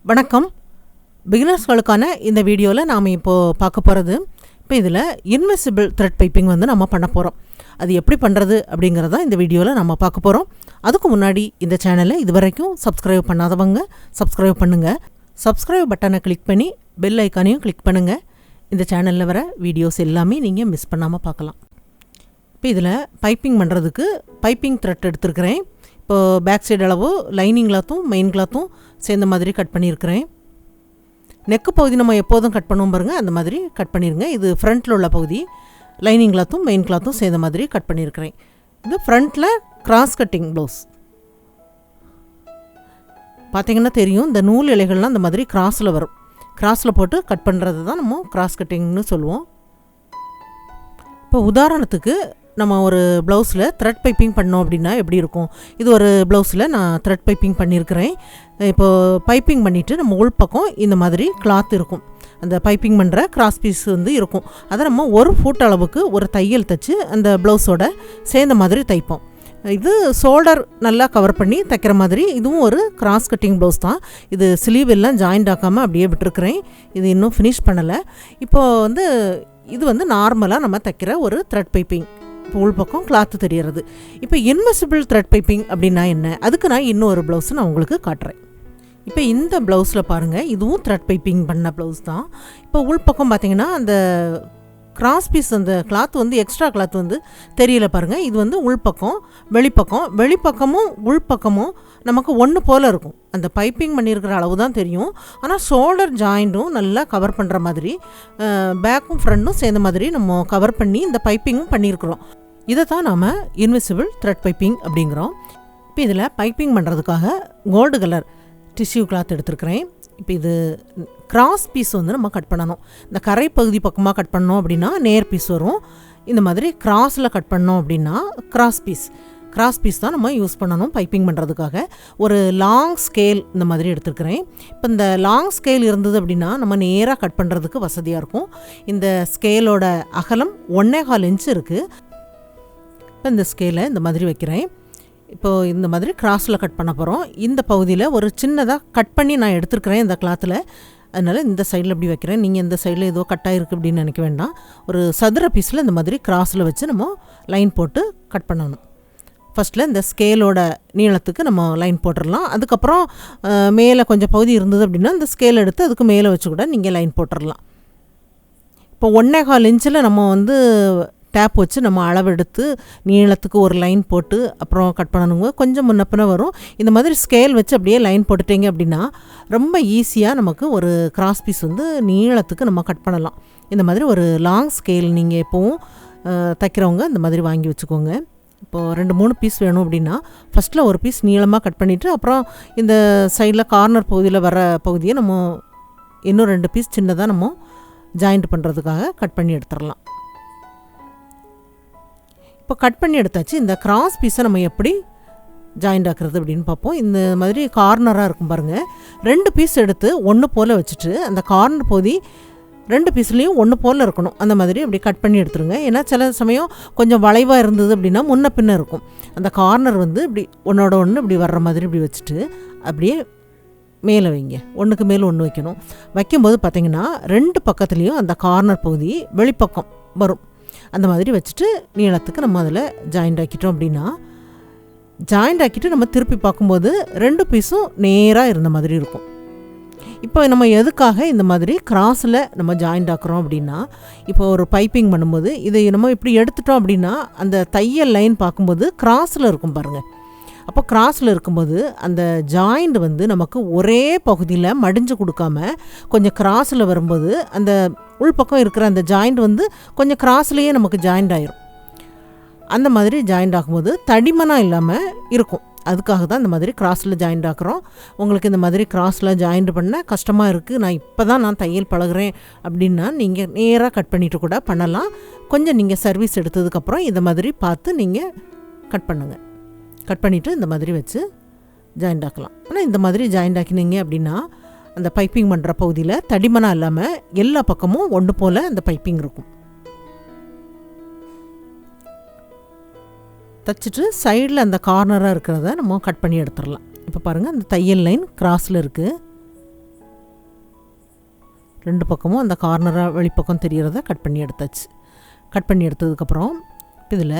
வணக்கம். பிகினர்ஸ்களுக்கான இந்த வீடியோவில் நாம் இப்போது பார்க்க போகிறது, இப்போ இதில் இன்விசிபிள் த்ரெட் பைப்பிங் நம்ம பண்ண போகிறோம். அது எப்படி பண்ணுறது அப்படிங்கிறத இந்த வீடியோவில் நம்ம பார்க்க போகிறோம். அதுக்கு முன்னாடி இந்த சேனலை இது வரைக்கும் சப்ஸ்கிரைப் பண்ணாதவங்க சப்ஸ்கிரைப் பண்ணுங்கள். சப்ஸ்கிரைப் பட்டனை கிளிக் பண்ணி பெல் ஐக்கானையும் கிளிக் பண்ணுங்கள். இந்த சேனலில் வர வீடியோஸ் எல்லாமே நீங்கள் மிஸ் பண்ணாமல் பார்க்கலாம். இப்போ இதில் பைப்பிங் பண்ணுறதுக்கு பைப்பிங் த்ரெட் எடுத்துருக்கிறேன். இப்போது பேக் சைடு அளவு லைனிங் கிளாத்தும் மெயின் கிளாத்தும் சேர்ந்த மாதிரி கட் பண்ணியிருக்கிறேன். நெக்கு பகுதி நம்ம எப்போதும் கட் பண்ணுவோம் பாருங்கள், அந்த மாதிரி கட் பண்ணிடுங்க. இது ஃப்ரண்ட்டில் உள்ள பகுதி, லைனிங் கிளாத்தும் மெயின் கிளாத்தும் சேர்ந்த மாதிரி கட் பண்ணியிருக்கிறேன். இது ஃப்ரண்ட்டில் கிராஸ் கட்டிங் ப்ளவுஸ். பார்த்திங்கன்னா தெரியும், இந்த நூல் இலைகள்லாம் இந்த மாதிரி கிராஸில் வரும். கிராஸில் போட்டு கட் பண்ணுறது தான் நம்ம கிராஸ் கட்டிங்னு சொல்லுவோம். இப்போ உதாரணத்துக்கு நம்ம ஒரு ப்ளவுஸில் த்ரெட் பைப்பிங் பண்ணோம் அப்படின்னா எப்படி இருக்கும். இது ஒரு ப்ளவுஸில் நான் த்ரெட் பைப்பிங் பண்ணியிருக்கிறேன். இப்போது பைப்பிங் பண்ணிவிட்டு நம்ம உள்பக்கம் இந்த மாதிரி கிளாத் இருக்கும், அந்த பைப்பிங் பண்ணுற கிராஸ் பீஸ் இருக்கும். அதை நம்ம ஒரு ஃபுட் அளவுக்கு ஒரு தையல் தைச்சு அந்த ப்ளவுஸோட சேர்ந்த மாதிரி தைப்போம். இது ஷோல்டர் நல்லா கவர் பண்ணி தைக்கிற மாதிரி. இதுவும் ஒரு கிராஸ் கட்டிங் ப்ளவுஸ் தான். இது ஸ்லீவ் எல்லாம் ஜாயிண்ட் ஆக்காமல் அப்படியே விட்டுருக்குறேன். இது இன்னும் ஃபினிஷ் பண்ணலை. இப்போது இது நார்மலாக நம்ம தைக்கிற ஒரு த்ரெட் பைப்பிங். இப்போ உள்பக்கம் கிளாத்து தெரியறது. இப்போ இன்விசிபிள் த்ரெட் பைப்பிங் அப்படின்னா என்ன, அதுக்கு நான் இன்னொரு ப்ளவுஸ் நான் உங்களுக்கு காட்டுறேன். இப்போ இந்த ப்ளவுஸில் பாருங்கள், இதுவும் த்ரெட் பைப்பிங் பண்ண ப்ளவுஸ் தான். இப்போ உள்பக்கம் பார்த்திங்கன்னா அந்த கிராஸ் பீஸ், அந்த கிளாத் எக்ஸ்ட்ரா கிளாத் தெரியல பாருங்கள். இது உள்பக்கம் வெளிப்பக்கமும் உள்பக்கமும் நமக்கு ஒன்று போல் இருக்கும். அந்த பைப்பிங் பண்ணியிருக்கிற அளவு தான் தெரியும். ஆனால் ஷோல்டர் ஜாயிண்ட்டும் நல்லா கவர் பண்ணுற மாதிரி, பேக்கும் ஃப்ரண்ட்டும் சேர்ந்த மாதிரி நம்ம கவர் பண்ணி இந்த பைப்பிங்கும் பண்ணியிருக்கிறோம். இதை தான் நாம் இன்விசிபிள் த்ரெட் பைப்பிங் அப்படிங்கிறோம். இப்போ இதில் பைப்பிங் பண்ணுறதுக்காக கோல்டு கலர் டிஷ்யூ கிளாத் எடுத்துருக்கிறேன். இப்போ இது கிராஸ் பீஸ் நம்ம கட் பண்ணணும். இந்த கரை பகுதி பக்கமாக கட் பண்ணோம் அப்படின்னா நேர் பீஸ் வரும். இந்த மாதிரி கிராஸில் கட் பண்ணோம் அப்படின்னா கிராஸ் பீஸ் தான் நம்ம யூஸ் பண்ணணும் பைப்பிங் பண்ணுறதுக்காக. ஒரு லாங் ஸ்கேல் இந்த மாதிரி எடுத்துருக்கிறேன். இப்போ இந்த லாங் ஸ்கேல் இருந்தது அப்படின்னா நம்ம நேராக கட் பண்ணுறதுக்கு வசதியாக இருக்கும். இந்த ஸ்கேலோட அகலம் 1.25 இன்ச் இருக்குது. இப்போ இந்த ஸ்கேலை இந்த மாதிரி வைக்கிறேன். இப்போது இந்த மாதிரி கிராஸில் கட் பண்ண போகிறோம். இந்த பகுதியில் ஒரு சின்னதாக கட் பண்ணி நான் எடுத்துருக்கிறேன் இந்த கிளாத்தில். அதனால் இந்த சைடில் இப்படி வைக்கிறேன். நீங்கள் இந்த சைடில் ஏதோ கட்டாயிருக்கு அப்படின்னு நினைக்க வேண்டாம். ஒரு சதுர பீஸில் இந்த மாதிரி கிராஸில் வச்சு நம்ம லைன் போட்டு கட் பண்ணணும். ஃபஸ்ட்டில் இந்த ஸ்கேலோட நீளத்துக்கு நம்ம லைன் போட்டுடலாம். அதுக்கப்புறம் மேலே கொஞ்சம் பகுதி இருந்தது அப்படின்னா இந்த ஸ்கேல் எடுத்து அதுக்கு மேலே வச்சு கூட நீங்கள் லைன் போட்டுடலாம். இப்போ 1.25 இன்ச்சில் நம்ம டேப் வச்சு நம்ம அளவெடுத்து நீளத்துக்கு ஒரு லைன் போட்டு அப்புறம் கட் பண்ணணுங்க. கொஞ்சம் முன்னப்பின வரும். இந்த மாதிரி ஸ்கேல் வச்சு அப்படியே லைன் போட்டுட்டீங்க அப்படின்னா ரொம்ப ஈஸியாக நமக்கு ஒரு கிராஸ் பீஸ் நீளத்துக்கு நம்ம கட் பண்ணலாம். இந்த மாதிரி ஒரு லாங் ஸ்கேல் நீங்கள் எப்போவும் தைக்கிறவங்க இந்த மாதிரி வாங்கி வச்சுக்கோங்க. இப்போது 2-3 பீஸ் வேணும் அப்படின்னா ஃபஸ்ட்டில் ஒரு பீஸ் நீளமாக கட் பண்ணிவிட்டு அப்புறம் இந்த சைடில் கார்னர் பகுதியில் வர பகுதியை நம்ம இன்னும் 2 பீஸ் சின்னதாக நம்ம ஜாயிண்ட் பண்ணுறதுக்காக கட் பண்ணி எடுத்துடலாம். இப்போ கட் பண்ணி எடுத்தாச்சு. இந்த கிராஸ் பீஸை நம்ம எப்படி ஜாயிண்ட் ஆக்குறது அப்படின்னு பார்ப்போம். இந்த மாதிரி கார்னராக இருக்கும் பாருங்கள். 2 பீஸ் எடுத்து ஒன்று போல் வச்சுட்டு அந்த கார்னர் பகுதி 2 பீஸ்லேயும் ஒன்று போல் இருக்கணும். அந்த மாதிரி அப்படி கட் பண்ணி எடுத்துருங்க. ஏன்னா சில சமயம் கொஞ்சம் வளைவாக இருந்தது அப்படின்னா முன்ன பின்ன இருக்கும். அந்த கார்னர் இப்படி ஒன்றோட ஒன்று இப்படி வர்ற மாதிரி இப்படி வச்சுட்டு அப்படியே மேலே வைங்க. ஒன்றுக்கு மேலே ஒன்று வைக்கணும். வைக்கும்போது பார்த்திங்கன்னா 2 பக்கத்துலேயும் அந்த கார்னர் பகுதி வெளிப்பக்கம் வரும். அந்த மாதிரி வச்சுட்டு நீளத்துக்கு நம்ம அதில் ஜாயிண்ட் ஆக்கிட்டோம் அப்படின்னா, ஜாயிண்ட் ஆக்கிட்டு நம்ம திருப்பி பார்க்கும்போது 2 பீஸும் நேராக இருந்த மாதிரி இருக்கும். இப்போ நம்ம எதுக்காக இந்த மாதிரி கிராஸில் நம்ம ஜாயிண்ட் ஆக்குறோம் அப்படின்னா, இப்போ ஒரு பைப்பிங் பண்ணும்போது இதை நம்ம இப்படி எடுத்துட்டோம் அப்படின்னா அந்த தையல் லைன் பார்க்கும்போது கிராஸில் இருக்கும் பாருங்கள். அப்போ கிராஸில் இருக்கும்போது அந்த ஜாயிண்ட் நமக்கு ஒரே பகுதியில் மடிஞ்சு கொடுக்காம கொஞ்சம் கிராஸில் வரும்போது அந்த உள்பக்கம் இருக்கிற அந்த ஜாயிண்ட் கொஞ்சம் கிராஸ்லேயே நமக்கு ஜாயிண்ட் ஆயிரும். அந்த மாதிரி ஜாயிண்ட் ஆகும்போது தடிமனாக இல்லாமல் இருக்கும். அதுக்காக தான் இந்த மாதிரி கிராஸில் ஜாயிண்ட் ஆக்குறோம். உங்களுக்கு இந்த மாதிரி கிராஸில் ஜாயிண்ட் பண்ண கஷ்டமாக இருக்குது, நான் தையல் பழகிறேன் அப்படின்னா நீங்கள் நேராக கட் பண்ணிவிட்டு கூட பண்ணலாம். கொஞ்சம் நீங்கள் சர்வீஸ் எடுத்ததுக்கப்புறம் இந்த மாதிரி பார்த்து நீங்கள் கட் பண்ணுங்கள். கட் பண்ணிவிட்டு இந்த மாதிரி வச்சு ஜாயிண்ட் ஆக்கலாம். ஆனால் இந்த மாதிரி ஜாயிண்ட் ஆக்கினீங்க அப்படின்னா அந்த பைப்பிங் பண்ணுற பகுதியில் தடிமனாக இல்லாமல் எல்லா பக்கமும் ஒன்று போல் அந்த பைப்பிங் இருக்கும். தைச்சிட்டு சைடில் அந்த கார்னராக இருக்கிறத நம்ம கட் பண்ணி எடுத்துடலாம். இப்போ பாருங்கள், அந்த தையல் லைன் கிராஸில் இருக்குது. 2 பக்கமும் அந்த கார்னராக வெளிப்பக்கம் தெரிகிறத கட் பண்ணி எடுத்தாச்சு. கட் பண்ணி எடுத்ததுக்கப்புறம் இதில்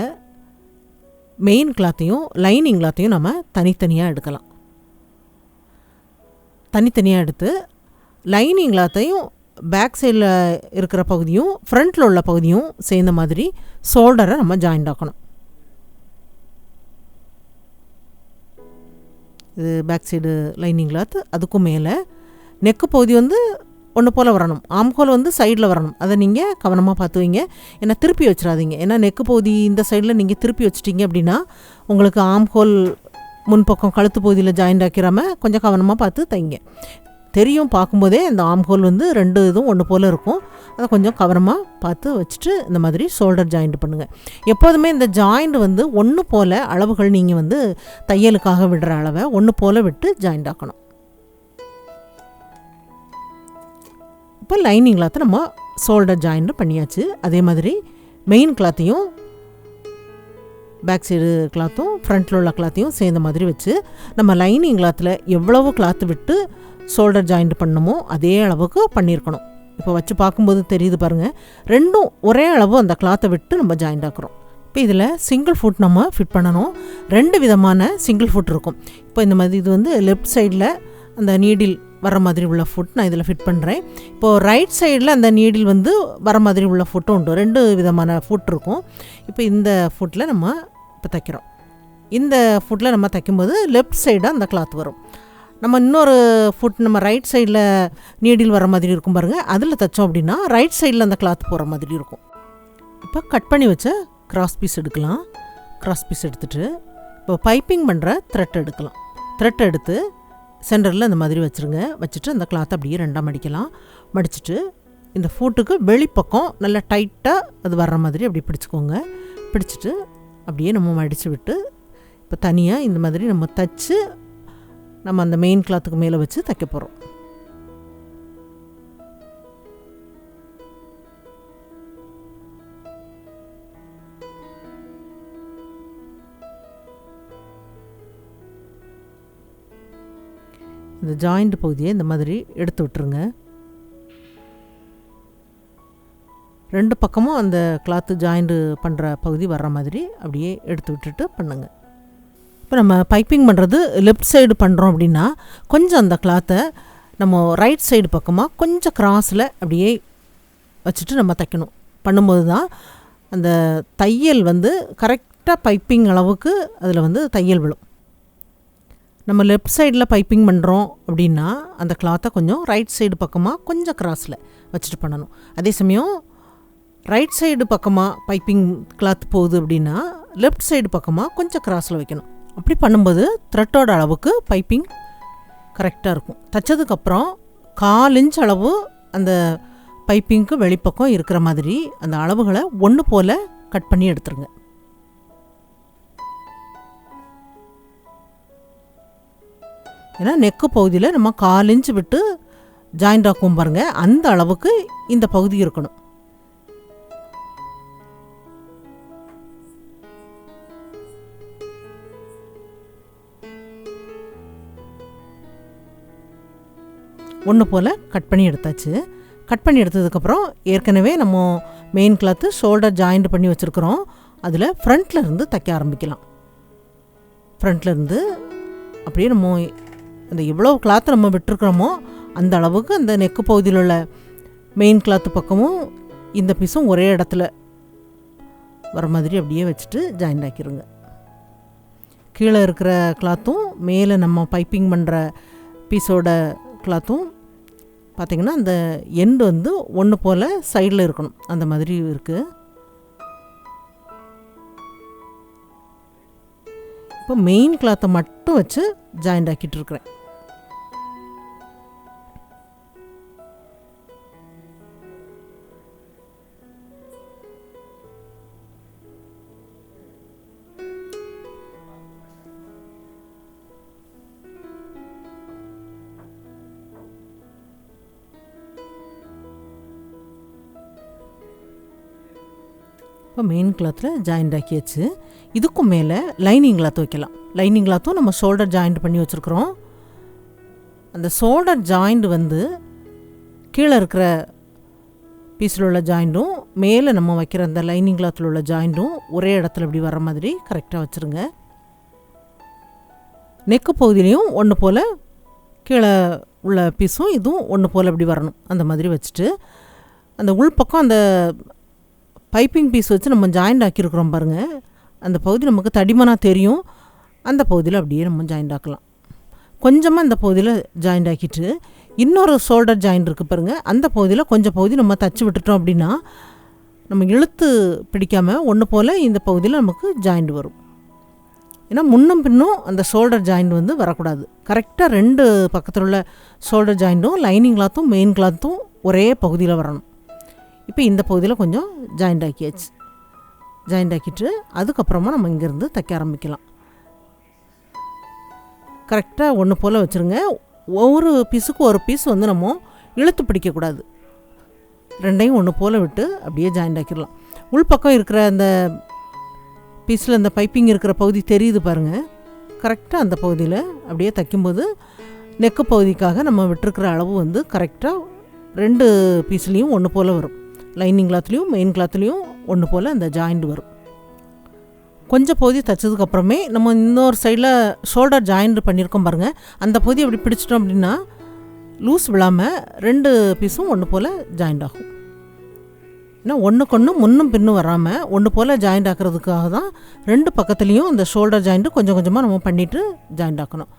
மெயின் கிளாத்தையும் லைனிங் கிளாத்தையும் நம்ம தனித்தனியாக எடுக்கலாம். தனித்தனியாக எடுத்து லைனிங் கிளாத்தையும் பேக் சைடில் இருக்கிற பகுதியும் ஃப்ரண்ட்டில் உள்ள பகுதியும் சேர்ந்த மாதிரி ஷோல்டரை நம்ம ஜாயிண்ட் ஆக்கணும். இது பேக் சைடு லைனிங் கிளாத். அதுக்கும் மேலே நெக்கு பகுதி ஒன்று போல் வரணும். ஆம்ஹோல் சைடில் வரணும். அதை நீங்கள் கவனமாக பார்த்து வைங்க. ஏன்னா திருப்பி வச்சிடாதீங்க. ஏன்னா நெக்கு பகுதி இந்த சைடில் நீங்கள் திருப்பி வச்சிட்டிங்க அப்படின்னா உங்களுக்கு ஆம்ஹோல் முன்பக்கம் கழுத்து பகுதியில் ஜாயிண்ட் ஆக்கிராமல் கொஞ்சம் கவனமாக பார்த்து தைங்க. தெரியும் பார்க்கும்போதே இந்த ஆம்ஹோல் 2 இதுவும் ஒன்று போல் இருக்கும். அதை கொஞ்சம் கவனமாக பார்த்து வச்சுட்டு இந்த மாதிரி ஷோல்டர் ஜாயிண்ட் பண்ணுங்கள். எப்போதுமே இந்த ஜாயிண்ட் ஒன்று போல் அளவுகள் நீங்கள் தையலுக்காக விடுற அளவை ஒன்று போல் விட்டு ஜாயிண்ட் ஆக்கணும். இப்போ லைனிங் கிளாத்தை நம்ம ஷோல்டர் ஜாயிண்ட் பண்ணியாச்சு. அதே மாதிரி மெயின் கிளாத்தையும் பேக் சைடு கிளாத்தும் ஃப்ரண்ட்டில் உள்ள கிளாத்தையும் சேர்ந்த மாதிரி வச்சு நம்ம லைனிங் கிளாத்தில் எவ்வளவு கிளாத்து விட்டு ஷோல்டர் ஜாயிண்ட் பண்ணணுமோ அதே அளவுக்கு பண்ணியிருக்கணும். இப்போ வச்சு பார்க்கும்போது தெரியுது பாருங்கள், ரெண்டும் ஒரே அளவு அந்த கிளாத்தை விட்டு நம்ம ஜாயிண்ட் ஆக்குறோம். இப்போ இதில் சிங்கிள் ஃபுட் நம்ம ஃபிட் பண்ணணும். 2 விதமான சிங்கிள் ஃபுட் இருக்கும். இப்போ இந்த மாதிரி இது லெஃப்ட் சைடில் அந்த நீடில் வர மாதிரி உள்ள ஃபுட் நான் இதில் ஃபிட் பண்ணுறேன். இப்போது ரைட் சைடில் அந்த நீடில் வர மாதிரி உள்ள ஃபுட்டும் உண்டு. 2 விதமான ஃபுட் இருக்கும். இப்போ இந்த ஃபுட்டில் நம்ம இப்போ தைக்கிறோம். இந்த ஃபுட்டில் நம்ம தைக்கும்போது லெஃப்ட் சைடாக அந்த கிளாத் வரும். நம்ம இன்னொரு ஃபுட் நம்ம ரைட் சைடில் நீடில் வர மாதிரி இருக்கும் பாருங்கள், அதில் தைச்சோம் அப்படின்னா ரைட் சைடில் அந்த கிளாத் போகிற மாதிரி இருக்கும். இப்போ கட் பண்ணி வச்ச கிராஸ் பீஸ் எடுக்கலாம். கிராஸ் பீஸ் எடுத்துகிட்டு இப்போ பைப்பிங் பண்ணுற த்ரெட் எடுக்கலாம். த்ரெட் எடுத்து சென்டரில் இந்த மாதிரி வச்சுருங்க. வச்சுட்டு அந்த கிளாத்தை அப்படியே 2ஆக மடிக்கலாம். மடிச்சுட்டு இந்த ஃபூட்டுக்கு வெளிப்பக்கம் நல்லா டைட்டாக அது வர்ற மாதிரி அப்படி பிடிச்சிக்கோங்க. பிடிச்சிட்டு அப்படியே நம்ம மடித்து விட்டு இப்போ தனியாக இந்த மாதிரி நம்ம தைச்சு நம்ம அந்த மெயின் கிளாத்துக்கு மேலே வச்சு தைக்க போகிறோம். இந்த ஜாயிண்ட் பகுதியை இந்த மாதிரி எடுத்து விட்டுருங்க. 2 பக்கமும் அந்த கிளாத்து ஜாயிண்ட் பண்ணுற பகுதி வர்ற மாதிரி அப்படியே எடுத்து விட்டுட்டு பண்ணுங்கள். இப்போ நம்ம பைப்பிங் பண்ணுறது லெஃப்ட் சைடு பண்ணுறோம் அப்படின்னா கொஞ்சம் அந்த கிளாத்தை நம்ம ரைட் சைடு பக்கமாக கொஞ்சம் கிராஸில் அப்படியே வச்சுட்டு நம்ம தைக்கணும். பண்ணும்போது தான் அந்த தையல் கரெக்டாக பைப்பிங் அளவுக்கு அதில் தையல் விழும். நம்ம லெஃப்ட் சைடில் பைப்பிங் பண்ணுறோம் அப்படின்னா அந்த கிளாத்தை கொஞ்சம் ரைட் சைடு பக்கமாக கொஞ்சம் கிராஸில் வச்சுட்டு பண்ணணும். அதே சமயம் ரைட் சைடு பக்கமாக பைப்பிங் கிளாத் போகுது அப்படின்னா லெஃப்ட் சைடு பக்கமாக கொஞ்சம் கிராஸில் வைக்கணும். அப்படி பண்ணும்போது த்ரெட்டோட அளவுக்கு பைப்பிங் கரெக்டாக இருக்கும். தைச்சதுக்கப்புறம் 1/4 இன்ச் அளவு அந்த பைப்பிங்க்கு வெளிப்பக்கம் இருக்கிற மாதிரி அந்த அளவுகளை ஒன்று போல் கட் பண்ணி எடுத்துருங்க. ஏன்னா நெக்கு பகுதியில் நம்ம 1/4 இன்ச் விட்டு ஜாயிண்ட் ஆக்கும் பாருங்கள், அந்த அளவுக்கு இந்த பகுதி இருக்கணும். ஒன்று போல் கட் பண்ணி எடுத்தாச்சு. கட் பண்ணி எடுத்ததுக்கப்புறம் ஏற்கனவே நம்ம மெயின் கிளாத்து ஷோல்டர் ஜாயிண்ட் பண்ணி வச்சுருக்குறோம். அதில் ஃப்ரண்ட்டில் இருந்து தைக்க ஆரம்பிக்கலாம். ஃப்ரண்ட்டில் இருந்து அப்படியே நம்ம அந்த எவ்வளோ கிளாத்து நம்ம விட்டுருக்குறோமோ அந்த அளவுக்கு அந்த நெக்கு பகுதியில் உள்ள மெயின் கிளாத்து பக்கமும் இந்த பீஸும் ஒரே இடத்துல வர மாதிரி அப்படியே வச்சுட்டு ஜாயிண்ட் ஆக்கிடுங்க. கீழே இருக்கிற கிளாத்தும் மேலே நம்ம பைப்பிங் பண்ணுற பீஸோட கிளாத்தும் பார்த்திங்கன்னா அந்த எண்டு ஒன்று போல் சைடில் இருக்கணும். அந்த மாதிரி இருக்குது. இப்போ மெயின் கிளாத்தை மட்டும் வச்சு ஜாயிண்ட் ஆக்கிட்டு இருக்கிறேன். இப்போ மெயின் கிளாத்தில் ஜாயிண்ட் ஆக்கியாச்சு. இதுக்கும் மேலே லைனிங் கிளாத் வைக்கலாம். லைனிங் கிளாத்தும் நம்ம ஷோல்டர் ஜாயிண்ட் பண்ணி வச்சுருக்குறோம். அந்த ஷோல்டர் ஜாயிண்ட் கீழே இருக்கிற பீஸில் உள்ள ஜாயிண்ட்டும் மேலே நம்ம வைக்கிற அந்த லைனிங் கிளாத்தில் உள்ள ஜாயிண்ட்டும் ஒரே இடத்துல இப்படி வர மாதிரி கரெக்டாக வச்சுருங்க. நெக்கு பகுதியிலையும் ஒன்று போல் கீழே உள்ள பீஸும் இதுவும் ஒன்று போல் இப்படி வரணும். அந்த மாதிரி வச்சுட்டு அந்த உள்பக்கம் அந்த பைப்பிங் பீஸ் வச்சு நம்ம ஜாயிண்ட் ஆக்கியிருக்கிறோம் பாருங்கள், அந்த பகுதி நமக்கு தடிமனாக தெரியும். அந்த பகுதியில் அப்படியே நம்ம ஜாயிண்ட் ஆக்கலாம். கொஞ்சமாக அந்த பகுதியில் ஜாயிண்ட் ஆக்கிட்டு இன்னொரு ஷோல்டர் ஜாயிண்ட் இருக்குது பாருங்கள், அந்த பகுதியில் கொஞ்சம் பகுதி நம்ம தச்சு விட்டுட்டோம் அப்படின்னா நம்ம இழுத்து பிடிக்காமல் ஒன்று போல் இந்த பகுதியில் நமக்கு ஜாயிண்ட் வரும். ஏன்னா முன்னும் பின்னும் அந்த ஷோல்டர் ஜாயிண்ட் வந்து வரக்கூடாது. கரெக்டாக 2 பக்கத்தில் உள்ள ஷோல்டர் ஜாயிண்ட்டும் லைனிங் கிளாத்தும் மெயின் கிளாத்தும் ஒரே பகுதியில் வரணும். இப்போ இந்த பகுதியில் கொஞ்சம் ஜாயிண்ட் ஆக்கியாச்சு. ஜாயிண்ட் ஆக்கிட்டு அதுக்கப்புறமா நம்ம இங்கேருந்து தைக்க ஆரம்பிக்கலாம். கரெக்டாக ஒன்று போல் வச்சுருங்க. ஒவ்வொரு பீஸுக்கு ஒரு பீஸ் வந்து நம்ம இழுத்து பிடிக்கக்கூடாது. 2ஐயும் ஒன்று போல் விட்டு அப்படியே ஜாயிண்ட் ஆக்கிடலாம். உள்பக்கம் இருக்கிற அந்த பீஸில் அந்த பைப்பிங் இருக்கிற பகுதி தெரியுது பாருங்கள், கரெக்டாக அந்த பகுதியில் அப்படியே தைக்கும்போது நெக்கு பகுதிக்காக நம்ம விட்டுருக்கிற அளவு வந்து கரெக்டாக 2 பீஸ்லேயும் ஒன்று போல் வரும். லைனிங் கிளாத்லேயும் மெயின் கிளாத்லேயும் ஒன்று போல் அந்த ஜாயிண்ட் வரும். கொஞ்சம் பகுதி தைச்சதுக்கப்புறமே நம்ம இன்னொரு சைடில் ஷோல்டர் ஜாயிண்ட் பண்ணியிருக்கோம் பாருங்கள், அந்த பகுதி அப்படி பிடிச்சிட்டோம் அப்படின்னா லூஸ் விழாமல் 2 பீஸும் ஒன்று போல் ஜாயிண்ட் ஆகும். ஏன்னா ஒன்றுக்கு ஒன்று முன்னும் பின்னும் வராமல் ஒன்று போல் ஜாயிண்ட் ஆக்கிறதுக்காக தான் 2 பக்கத்துலேயும் அந்த ஷோல்டர் ஜாயிண்ட்டு கொஞ்சம் கொஞ்சமாக நம்ம பண்ணிவிட்டு ஜாயிண்ட் ஆக்கணும்.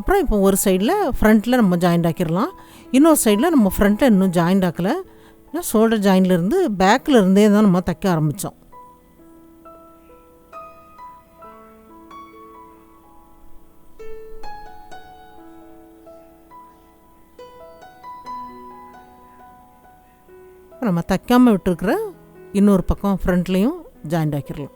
அப்புறம் இப்போ ஒரு சைடில் ஃப்ரண்ட்டில் நம்ம ஜாயிண்ட் ஆக்கிடலாம், இன்னொரு சைடில் நம்ம ஃப்ரண்ட்டில் இன்னும் ஜாயிண்ட் ஆக்கலை. ஏன்னா ஷோல்டர் ஜாயிண்ட்லேருந்து பேக்கில் இருந்தே தான் நம்ம தைக்க ஆரம்பித்தோம். நம்ம தைக்காமல் விட்டுருக்கிற இன்னொரு பக்கம் ஃப்ரண்ட்லேயும் ஜாயிண்ட் ஆக்கிடலாம்.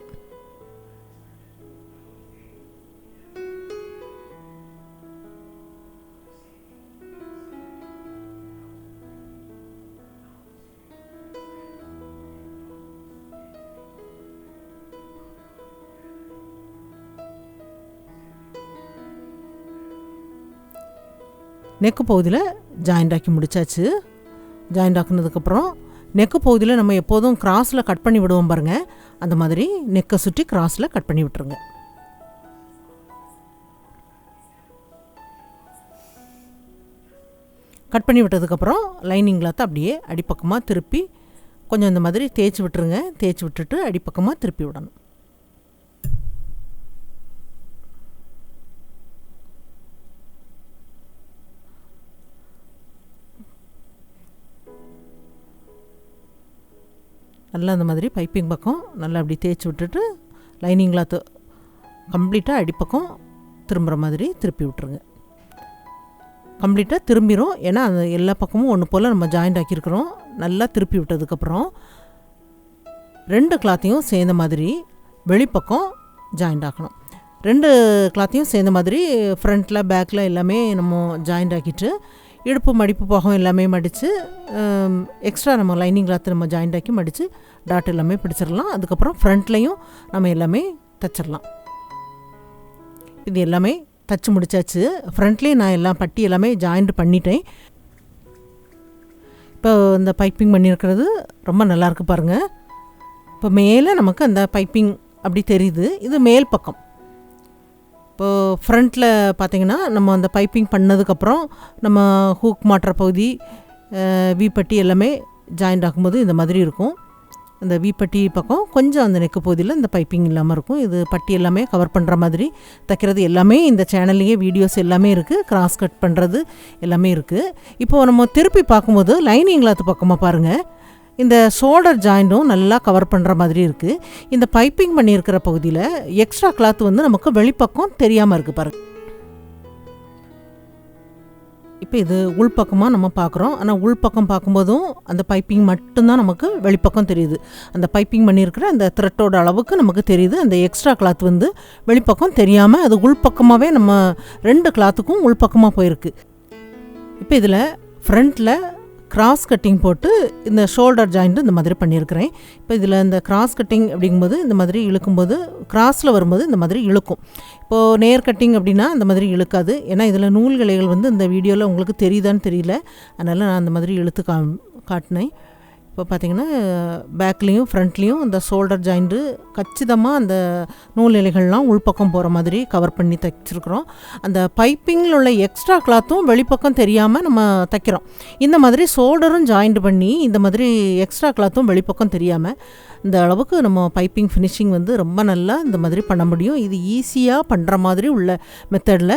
நெக்கு பகுதியில் ஜாயிண்ட் ஆக்கி முடித்தாச்சு. ஜாயிண்ட் ஆக்குனதுக்கப்புறம் நெக்கு பகுதியில் நம்ம எப்போதும் கிராஸில் கட் பண்ணி விடுவோம் பாருங்கள், அந்த மாதிரி நெக்கை சுற்றி கிராஸில் கட் பண்ணி விட்டுருங்க. கட் பண்ணி விட்டதுக்கப்புறம் லைனிங் கிளாத்தை அப்படியே அடிப்பக்கமாக திருப்பி கொஞ்சம் இந்த மாதிரி தேய்ச்சி விட்டுருங்க. தேய்ச்சி விட்டுட்டு அடிப்பக்கமாக திருப்பி விடணும். நல்லா அந்த மாதிரி பைப்பிங் பக்கம் நல்லா அப்படி தேய்ச்சி விட்டுட்டு லைனிங் கிளாத்து கம்ப்ளீட்டாக அடிப்பக்கம் திரும்புகிற மாதிரி திருப்பி விட்டுருங்க. கம்ப்ளீட்டாக திரும்பிடும், ஏன்னா அந்த எல்லா பக்கமும் ஒன்று போல் நம்ம ஜாயிண்ட் ஆக்கியிருக்கிறோம். நல்லா திருப்பி விட்டதுக்கப்புறம் 2 கிளாத்தையும் சேர்ந்த மாதிரி வெளிப்பக்கம் ஜாயிண்ட் ஆக்கணும். 2 கிளாத்தையும் சேர்ந்த மாதிரி ஃப்ரண்ட்டில் பேக்கில் எல்லாமே நம்ம ஜாயிண்ட் ஆக்கிட்டு இடுப்பு மடிப்பு பாகம் எல்லாமே மடித்து எக்ஸ்ட்ரா நம்ம லைனிங் கிளாத்து நம்ம ஜாயிண்ட் ஆக்கி மடித்து டாட் எல்லாமே பிடிச்சிடலாம். அதுக்கப்புறம் ஃப்ரண்ட்லேயும் நம்ம எல்லாமே தைச்சிடலாம். இது எல்லாமே தைச்சி முடித்தாச்சு. ஃப்ரண்ட்லேயும் நான் எல்லாம் பட்டி எல்லாமே ஜாயிண்ட் பண்ணிட்டேன். இப்போ இந்த பைப்பிங் பண்ணியிருக்கிறது ரொம்ப நல்லாயிருக்கு பாருங்கள். இப்போ மேலே நமக்கு அந்த பைப்பிங் அப்படி தெரியுது, இது மேல் பக்கம். இப்போது ஃப்ரண்ட்டில் பார்த்திங்கன்னா நம்ம அந்த பைப்பிங் பண்ணதுக்கப்புறம் நம்ம ஹூக் மாட்டுற பகுதி வீப்பட்டி எல்லாமே ஜாயிண்ட் ஆகும்போது இந்த மாதிரி இருக்கும். அந்த வீப்பட்டி பக்கம் கொஞ்சம் அந்த நெக்கு பகுதியில் இந்த பைப்பிங் இல்லாமல் இருக்கும். இது பட்டி எல்லாமே கவர் பண்ணுற மாதிரி தைக்கிறது எல்லாமே இந்த சேனல்லையே வீடியோஸ் எல்லாமே இருக்குது. கிராஸ் கட் பண்ணுறது எல்லாமே இருக்குது. இப்போது நம்ம திருப்பி பார்க்கும்போது லைனிங் கிளாத்து பக்கமாக பாருங்கள், இந்த ஷோல்டர் ஜாயிண்ட்டும் நல்லா கவர் பண்ணுற மாதிரி இருக்குது. இந்த பைப்பிங் பண்ணியிருக்கிற பகுதியில் எக்ஸ்ட்ரா கிளாத் வந்து நமக்கு வெளிப்பக்கம் தெரியாமல் இருக்குது பாருங்கள். இப்போ இது உள்பக்கமாக நம்ம பார்க்குறோம், ஆனால் உள்பக்கம் பார்க்கும்போதும் அந்த பைப்பிங் மட்டும்தான் நமக்கு வெளிப்பக்கம் தெரியுது. அந்த பைப்பிங் பண்ணியிருக்கிற அந்த த்ரெட்டோட அளவுக்கு நமக்கு தெரியுது. அந்த எக்ஸ்ட்ரா கிளாத் வந்து வெளிப்பக்கம் தெரியாமல் அது உள்பக்கமாகவே நம்ம 2 கிளாத்துக்கும் உள்பக்கமாக போயிருக்கு. இப்போ இதில் ஃப்ரண்ட்டில் கிராஸ் கட்டிங் போட்டு இந்த ஷோல்டர் ஜாயிண்ட்டு இந்த மாதிரி பண்ணியிருக்கிறேன். இப்போ இதில் இந்த கிராஸ் கட்டிங் அப்படிங்கும்போது இந்த மாதிரி இழுக்கும்போது கிராஸில் வரும்போது இந்த மாதிரி இழுக்கும். இப்போது நேர் கட்டிங் அப்படின்னா அந்த மாதிரி இழுக்காது. ஏன்னா இதில் நூல் இழைகள் வந்து இந்த வீடியோவில் உங்களுக்கு தெரியுதான்னு தெரியல, அதனால் நான் அந்த மாதிரி இழுத்து காட்டினேன். இப்போ பார்த்திங்கன்னா பேக்லேயும் ஃப்ரண்ட்லேயும் இந்த ஷோல்டர் ஜாயிண்ட்டு கச்சிதமாக அந்த நூல் இலைகள்லாம் உள்பக்கம் போகிற மாதிரி கவர் பண்ணி தைச்சிருக்கிறோம். அந்த பைப்பிங்கில் உள்ள எக்ஸ்ட்ரா கிளாத்தும் வெளிப்பக்கம் தெரியாமல் நம்ம தைக்கிறோம். இந்த மாதிரி ஷோல்டரும் ஜாயிண்ட் பண்ணி இந்த மாதிரி எக்ஸ்ட்ரா கிளாத்தும் வெளிப்பக்கம் தெரியாமல் இந்த அளவுக்கு நம்ம பைப்பிங் ஃபினிஷிங் வந்து ரொம்ப நல்லா இந்த மாதிரி பண்ண முடியும். இது ஈஸியாக பண்ணுற மாதிரி உள்ள மெத்தடில்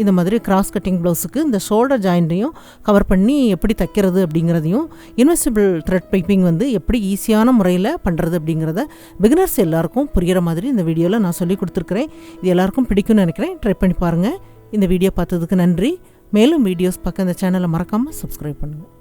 இந்த மாதிரி கிராஸ் கட்டிங் ப்ளவுஸுக்கு இந்த ஷோல்டர் ஜாயிண்ட்டையும் கவர் பண்ணி எப்படி தைக்கிறது அப்படிங்கிறதையும் இன்விசிபிள் த்ரெட் பைப்பிங் வந்து எப்படி ஈஸியான முறையில் பண்ணுறது அப்படிங்கிறத பிகினர்ஸ் எல்லாருக்கும் புரிகிற மாதிரி இந்த வீடியோவில் நான் சொல்லி கொடுத்துருக்குறேன். இது எல்லாருக்கும் பிடிக்கும்னு நினைக்கிறேன். ட்ரை பண்ணி பாருங்கள். இந்த வீடியோ பார்த்ததுக்கு நன்றி. மேலும் வீடியோஸ் பார்க்க இந்த சேனலை மறக்காமல் சப்ஸ்கிரைப் பண்ணுங்கள்.